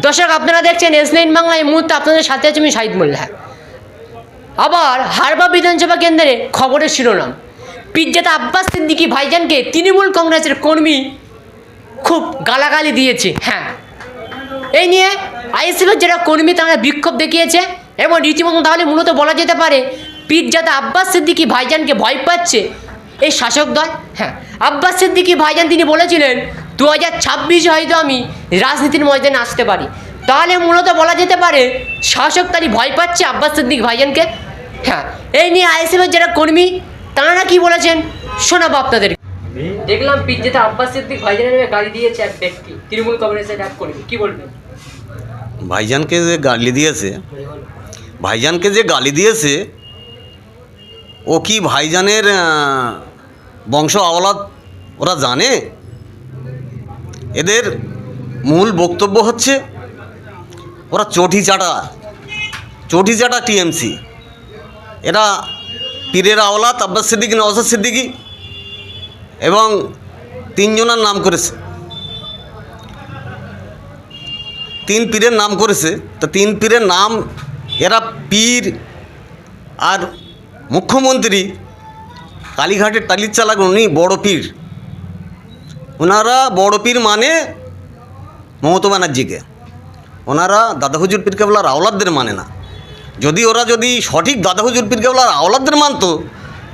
দর্শক আপনারা দেখছেন এসলাইন বাংলা। এই মুহূর্তে আপনাদের সাথে আছে আমি শাহিদ মোল্লা। আবার হারবা বিধানসভা কেন্দ্রে খবরের শিরোনাম, পিজ্জাতে আব্বাস সিদ্দিকী ভাইজানকে তৃণমূল কংগ্রেসের কর্মী খুব গালাগালি দিয়েছে। হ্যাঁ, এই নিয়ে আইএসএফের যারা কর্মী তারা বিক্ষোভ দেখিয়েছে এবং রীতিমতো তাহলে মূলত বলা যেতে পারে পিজ্জাতে আব্বাস সিদ্দিকী ভাইজানকে ভয় পাচ্ছে এই শাসক দল। হ্যাঁ, আব্বাস সিদ্দিকী ভাইজান তিনি বলেছিলেন 2026 হয়তো আমি রাজনীতির ময়দানে আসতে পারি। তাহলে মূলত বলা যেতে পারে শাসক তারই ভয় পাচ্ছে আব্বাস সিদ্দিক ভাইজানকে। হ্যাঁ, এই নিয়ে আইএসএফের যারা কর্মী তারা কি বলেছেন শোনাবো আপনাদের। দেখলাম পিজ্জাতে আব্বাস সিদ্দিক ভাইজানের নামে গালি দিয়েছে এক ব্যক্তি, তৃণমূল কংগ্রেসের এক কর্মী, কি বলবেন? ভাইজানকে যে গালি দিয়েছে ও কি ভাইজানের বংশ আওলাদ ওরা জানে? এদের মূল বক্তব্য হচ্ছে ওরা চটি চাটা টিএমসি। এরা পীরের আওলাদ আব্বাস সিদ্দিকী, নওশাদ সিদ্দিকী এবং তিনজনের নাম করেছে, 3 পীরের নাম করেছে। তো 3 পীরের নাম, এরা পীর আর মুখ্যমন্ত্রী কালীঘাটের টালির চালাক উনি বড় পীর। ওনারা বড় পীর মানে মমতা ব্যানার্জিকে, ওনারা দাদা হুজুর পীর কেবলার আওলাদদের মানে না। ওরা যদি সঠিক দাদা হুজুর পীর কেবলার আওলাদদের মানতো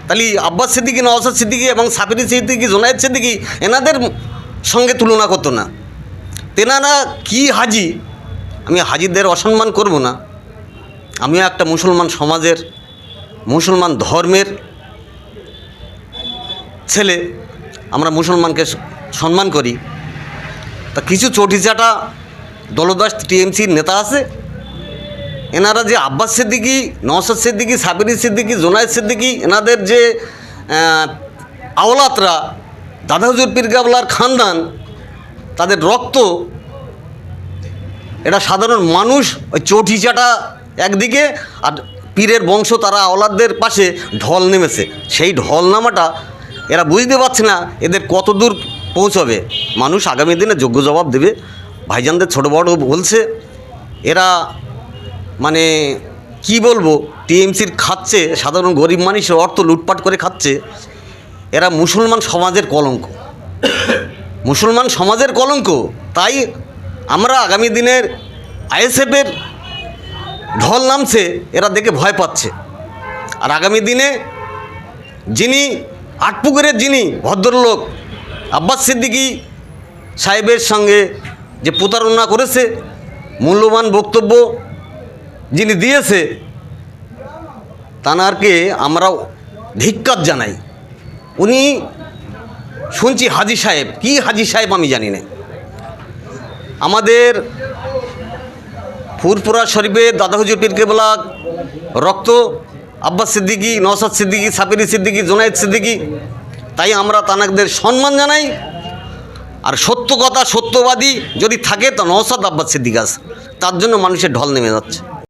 তাহলে আব্বাস সিদ্দিকী, নওশাদ সিদ্দিকী এবং সাবির সিদ্দিকী, জোনায়েদ সিদ্দিকী এনাদের সঙ্গে তুলনা করতো না। তেনারা কি হাজি, আমি হাজিদের অসম্মান করব না, আমিও একটা মুসলমান সমাজের, মুসলমান ধর্মের ছেলে, আমরা মুসলমানকে সম্মান করি। তা কিছু চটিচাটা দলদাস টিএমসির নেতা আছে, এনারা যে আব্বাস সিদ্দিকী, নওশাদ সিদ্দিকী, সাবির সিদ্দিকী, জোনায়েদ সিদ্দিকী এনাদের যে আওলাদরা দাদা হুজুর পীর কেবলার খানদান, তাদের রক্ত, এটা সাধারণ মানুষ ওই চটিচাটা একদিকে আর পীরের বংশ তারা আওলাদদের পাশে ঢল নেমেছে। সেই ঢল নামাটা এরা বুঝতে পারছে না এদের কত দূর পৌঁছবে। মানুষ আগামী দিনে যোগ্য জবাব দেবে। ভাইজানদের ছোটো বড় বলছে, এরা মানে কি বলবো, টিএমসির খাচ্ছে, সাধারণ গরিব মানুষের অর্থ লুটপাট করে খাচ্ছে। এরা মুসলমান সমাজের কলঙ্ক, মুসলমান সমাজের কলঙ্ক। তাই আমরা আগামী দিনের আইএসএফের ঢল নামছে, এরা দেখে ভয় পাচ্ছে। আর আগামী দিনে যিনি আটপুকুরের যিনি ভদ্রলোক আব্বাস সিদ্দিকী সাহেবের সঙ্গে যে প্রতারণা করেছে, মূল্যবান বক্তব্য যিনি দিয়েছে, তানারকে আমরা ধিক্কার জানাই। উনি শুনছি হাজি সাহেব, কি হাজি সাহেব আমি জানি না। আমাদের ফুরফুরা শরীফের দাদা হুজুর পীর কেবলা রক্ত আব্বাস সিদ্দিকী, নওশাদ সিদ্দিকী, সাবির সিদ্দিকী, জোনায়েদ সিদ্দিকী, তাই আমরা তানাদের সম্মান জানাই। আর সত্য কথা, সত্যবাদী যদি থাকে তো নওশাদ আব্বাস সিদ্দিকী আছে, তার জন্য মানুষের ঢল নেমে যাচ্ছে।